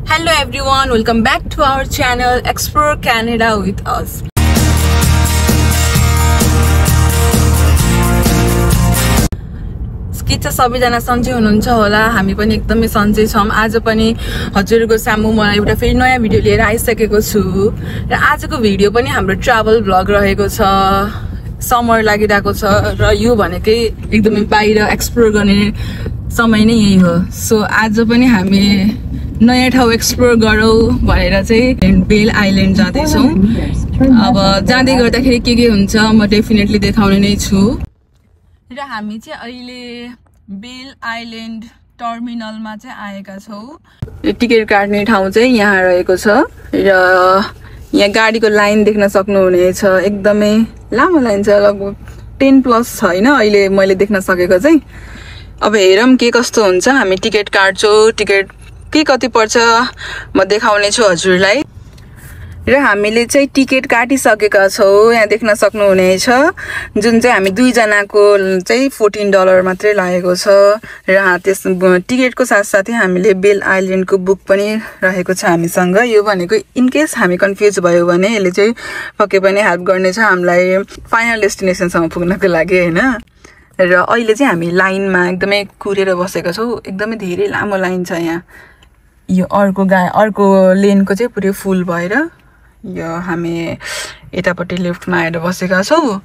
Hello everyone, welcome back to our channel Explore Canada with us. के छ सबैजना सन्चै हुनुहुन्छ होला हामी पनि एकदमै सन्चै छौं आज पनि हजुरको सामु म एउटा फेरि नयाँ भिडियो लिएर आइसकेको छु र आजको भिडियो पनि हाम्रो ट्राभल भ्लग रहेको छ समर लागिरहेको छ र यो भनेकै एकदमै बाहिर एक्सप्लोर गर्ने समय नै यही हो सो आज पनि हामी नयाँ ठाउँ एक्सप्लोर गरौँ भनेर चाहिँ बेल आइल्यान्ड जाँदै छौं अब जाँदै गर्दाखेरि के हुन्छ म डेफिनेटली देखाउने नै छु र हामी चाहिँ अहिले बेल आइल्यान्ड टर्मिनलमा चाहिँ आएका छौं टिकट काट्ने ठाउँ चाहिँ यहाँ रहेको छ र यहाँ गाडीको लाइन देख्न सक्नुहुनेछ एकदमै लामो लाइन छ लगभग 10+ छ हैन अहिले मैले देख्न सकेको चाहिँ अब हेरौँ के कस्तो हुन्छ हामी टिकट काट्छौं टिकट के कति पर्छ म देखाउने छु हजुरलाई र हामीले चाहिँ टिकट काटिसकेका छौं यहाँ देख्न सक्नुहुनेछ जुन चाहिँ हामी दुई जनाको चाहिँ $14 मात्रै लागेको छ र त्यस टिकटको साथसाथै हामीले बेल आइल्यान्डको बुक पनि रहेको छ हामीसँग यो भनेको इन केस हामी कन्फ्युज भयो भने यसले चाहिँ पक्कै पनि हेल्प गर्नेछ हामीलाई फाइनल डेस्टिनेसनसम्म पुग्नको लागि हैन र अहिले चाहिँ हामी लाइनमा एकदमै कुरेर बसेका छौं एकदमै धेरै लामो लाइन छ यहाँ यो अर्को लेनको चाहिँ पुरै फुल भएर यो हामी यतापट्टि लेफ्टमा आएर बसेका छौं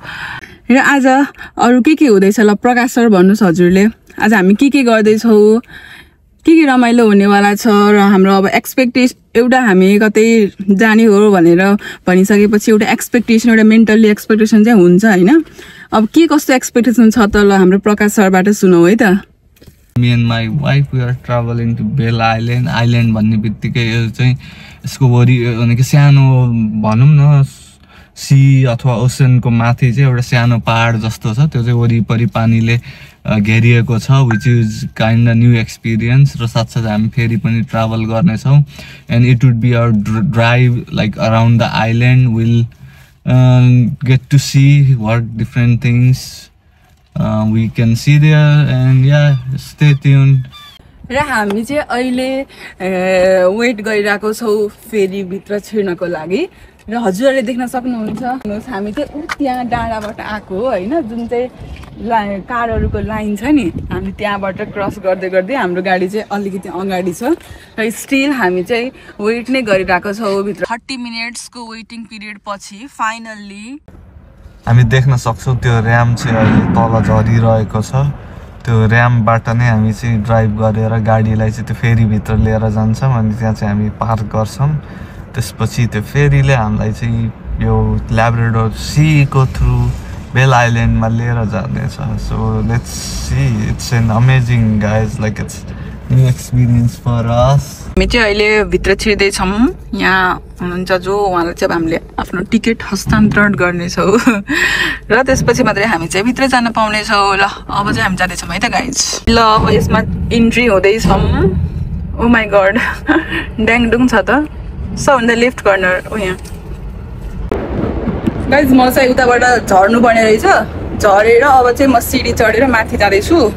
र आज अरु के हुँदैछ ल प्रकाश सर भन्नुस् हजुरले आज हामी के गर्दै छौं के रमाइलो हुनेवाला छ र हाम्रो अब एक्सपेक्टेसन एउटा हामी कतै जाने हो भनेर भनिसकेपछि एउटा एक्सपेक्टेसन एउटा मेन्टली एक्सपेक्टेसन चाहिँ हुन्छ हैन अब के कस्तो एक्सपेक्टेसन छ त ल हाम्रो प्रकाश सरबाट सुनौ है त Me and my wife we are traveling to Bell Island. Island भन्ने बित्तिकै यो चाहिँ यसको वरि भनेको सानो भनौं न सी अथवा ओशनको माथि चाहिँ एउटा सानो पहाड जस्तो छ त्यो चाहिँ वरिपरि पानीले घेरिएको छ which is kind of new experience र साथसाथै हामी फेरि पनि ट्राभल गर्ने छौं and it would be our drive like around the island we'll get to see what different things we can see there and yeah stay tuned र हामी चाहिँ अहिले वेट गरिरहेको छौं फेरि भित्र छिर्नको लागि र हजुरले देख्न सक्नुहुन्छ हामी चाहिँ त्यहाँ डाँडाबाट आको हो हैन जुन चाहिँ कारहरुको लाइन छ नि हामी त्यहाँबाट क्रस गर्दै गर्दै हाम्रो गाडी चाहिँ अलिकति अगाडि छ र स्टिल हामी चाहिँ वेट नै गरिरहेको छौं भित्र 30 मिनेट्सको वेटिङ पिरियड पछि फाइनल्ली हामी देख्न सक्छौं त्यो र्याम चाहिँ अहिले तल झरिरहेको छ त्यो र्यामबाट नै हामी चाहिँ ड्राइभ गरेर गाडीलाई चाहिँ त्यो फेरी भित्र लिएर जान्छौं अनि त्यहाँ चाहिँ हामी पार्क गर्छौं त्यसपछि त्यो फेरीले हामीलाई चाहिँ यो ल्याब्राडोर सीको थ्रु बेल आइल्यान्डमा लिएर जानेछ so let's see it's an amazing guys like it's new experience for us हामी चाहिँ अहिले भित्र छिर्दै छौं यहाँ हुनुहुन्छ जो उहाँलाई चाहिँ हामीले आफ्नो टिकट हस्तान्तरण गर्ने छौ र त्यसपछि मात्रै हामी चाहिँ भित्र जान पाउने छौ ल अब चाहिँ हामी जाँदै छौं है त गाइज ल अब यसमा इन्ट्री हुँदै छौं ओ माय गॉड ड्याङडुङ छ त सबभन्दा लेफ्ट कर्नर हो यहाँ गाइज म चाहिँ उताबाट झर्नु पर्ने रहेछ झरेर अब चाहिँ म सिडी चढेर माथि जाँदै छु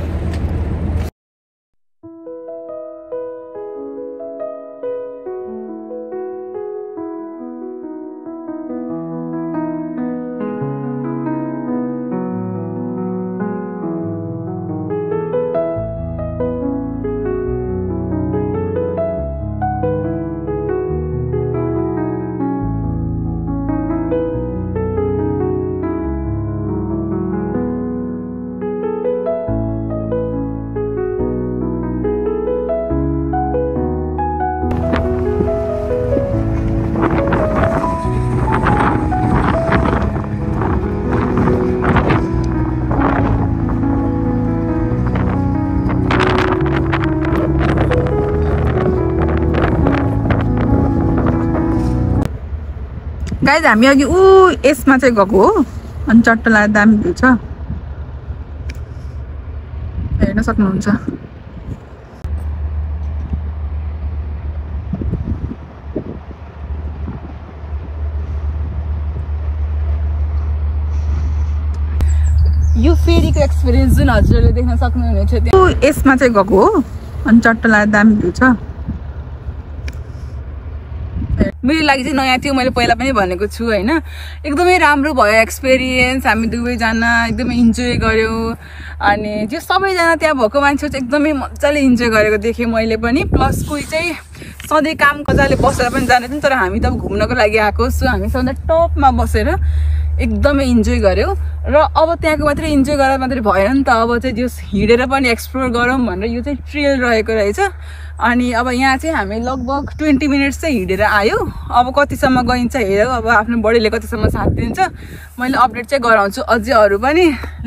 गाइज हामी अघि यसमा चाहिँ गएको हो अनि चट्टला दामी भ्यू छ हेर्न सक्नुहुन्छ यो फेरीको एक्सपिरियन्स जुन हजुरले देख्न सक्नुहुनेछ त्यो यसमा चाहिँ गएको हो अनि चट्टला दामी भ्यू छ मेरो लागि चाहिँ नयाँ थियो, मैले पहिला पनि भनेको छु होइन। एकदमै राम्रो भयो एक्सपिरियन्स, हामी दुवैजना एकदमै इन्जोय गऱ्यौँ। अनि त्यो सबैजना त्यहाँ भएको मान्छेहरू चाहिँ एकदमै मजाले इन्जोय गरेको देखेँ मैले पनि। प्लस कोही चाहिँ सधैँ काम कजाले बसेर पनि जाने, तर हामी त घुम्नको लागि आएको, सो हामी सधैँ टपमा बसेर एकदमै इन्जोय गऱ्यौँ। र अब त्यहाँको मात्रै इन्जोय गरेर मात्रै भएन नि त, अब चाहिँ त्यो हिँडेर पनि एक्सप्लोर गरौँ भनेर यो चाहिँ ट्रेल रहेको रहेछ। अनि अब यहाँ चाहिँ हामी लगभग 20 मिनट्स चाहिँ हिँडेर आयो। अब कतिसम्म गइन्छ हेरौँ, अब आफ्नो बडीले कतिसम्म साथ दिन्छ। मैले अपडेट चाहिँ गराउँछु अझै अरू पनि।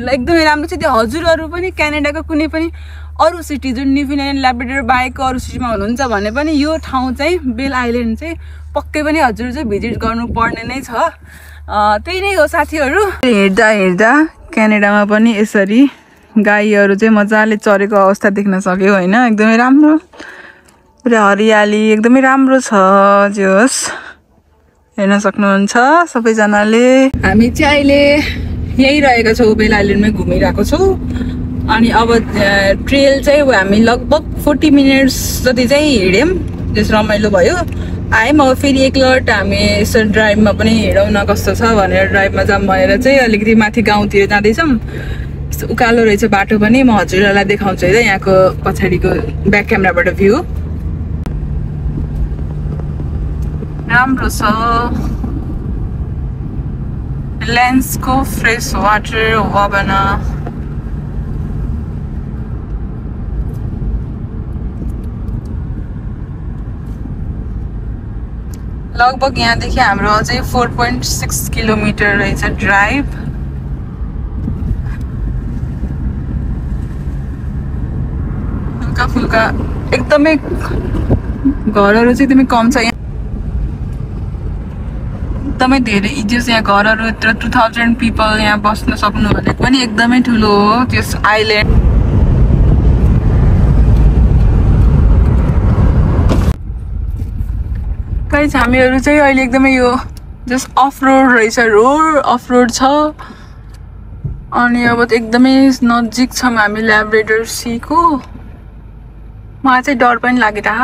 एकदमै राम्रो छ त्यो। हजुरहरू पनि क्यानाडाको कुनै पनि अरू सिटी जुन न्युफिल्यान्ड ल्याब्राडोर बाहेकको अरू सिटीमा हुनुहुन्छ भने पनि यो ठाउँ चाहिँ बेल आइल्यान्ड चाहिँ पक्कै पनि हजुर चाहिँ भिजिट गर्नुपर्ने नै छ। त्यही नै हो साथीहरू। हिँड्दा हिँड्दा क्यानाडामा पनि यसरी गाईहरू चाहिँ मजाले चरेको अवस्था देख्न सक्यो होइन। एकदमै राम्रो, पुरा हरियाली एकदमै राम्रो छ। जे होस् हेर्न सक्नुहुन्छ सबैजनाले। हामी चाहिँ अहिले यहीँ रहेका छौँ, बेल आइल्यान्डमै घुमिरहेको छौँ। अनि अब ट्रेल चाहिँ हामी लगभग 40 मिनट्स जति चाहिँ हिँड्यौँ, त्यस रमाइलो भयो। आयौँ अब फेरि एकलट हामी यसो ड्राइभमा पनि हिँडौँ न कस्तो छ भनेर ड्राइभमा जाऊँ भनेर चाहिँ अलिकति माथि गाउँतिर जाँदैछौँ। उकालो रहेछ बाटो पनि, म हजुरहरूलाई देखाउँछु है त यहाँको पछाडिको ब्याक क्यामेराबाट भ्यू। राम्रो छ, लेन्सको फ्रेस वाटर हावान। लगभग यहाँदेखि हाम्रो अझै 4.6 किलोमिटर रहेछ ड्राइभ। हल्का फुल्का एकदमै घरहरू चाहिँ एकदमै कम छ यहाँ, एकदमै धेरै इजिएस यहाँ घरहरू। यत्र 2000 पिपल यहाँ बस्न सक्नु भनेको पनि एकदमै ठुलो हो त्यस आइल्यान्ड। गाइस हामीहरू चाहिँ अहिले एकदमै यो जस्ट अफ रोड रहेछ, रोड अफ रोड छ। अनि अब त एकदमै नजिक छौँ हामी ल्याब्राडोर सीको। मलाई चाहिँ डर पनि लागिरह।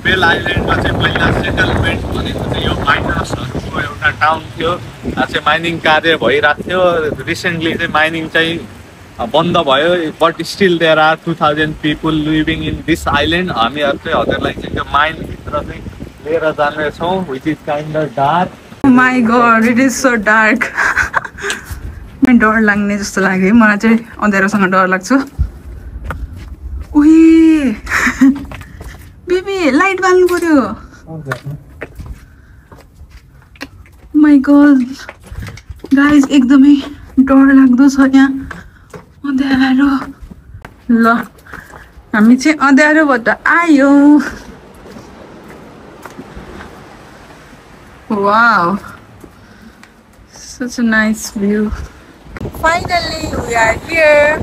बेल आइल्यान्डमा चाहिँ पहिला सेटलमेन्ट भनेको चाहिँ यो माइनर्सहरूको एउटा टाउन थियो, त्यहाँ चाहिँ माइनिङ कार्य भइरहेको थियो। रिसेन्टली चाहिँ माइनिङ चाहिँ बन्द भयो, but still there are 2000 people living in this island. हामीहरू चाहिँ हजुरलाई चाहिँ त्यो माइनभित्र चाहिँ लिएर जानेछौँ, which is kind of dark. My God it is so dark. डर लाग्ने जस्तो लाग्यो मलाई चाहिँ, अँध्यारोसँग डर लाग्छ। उही बेबी लाइट बाल्नु पर्यो। माई गॉड गाइज एकदमै डर लाग्दो छ यहाँ अँध्यारो। ल हामी चाहिँ अँध्यारोबाट आयो। Wow such a nice view. Finally we are here.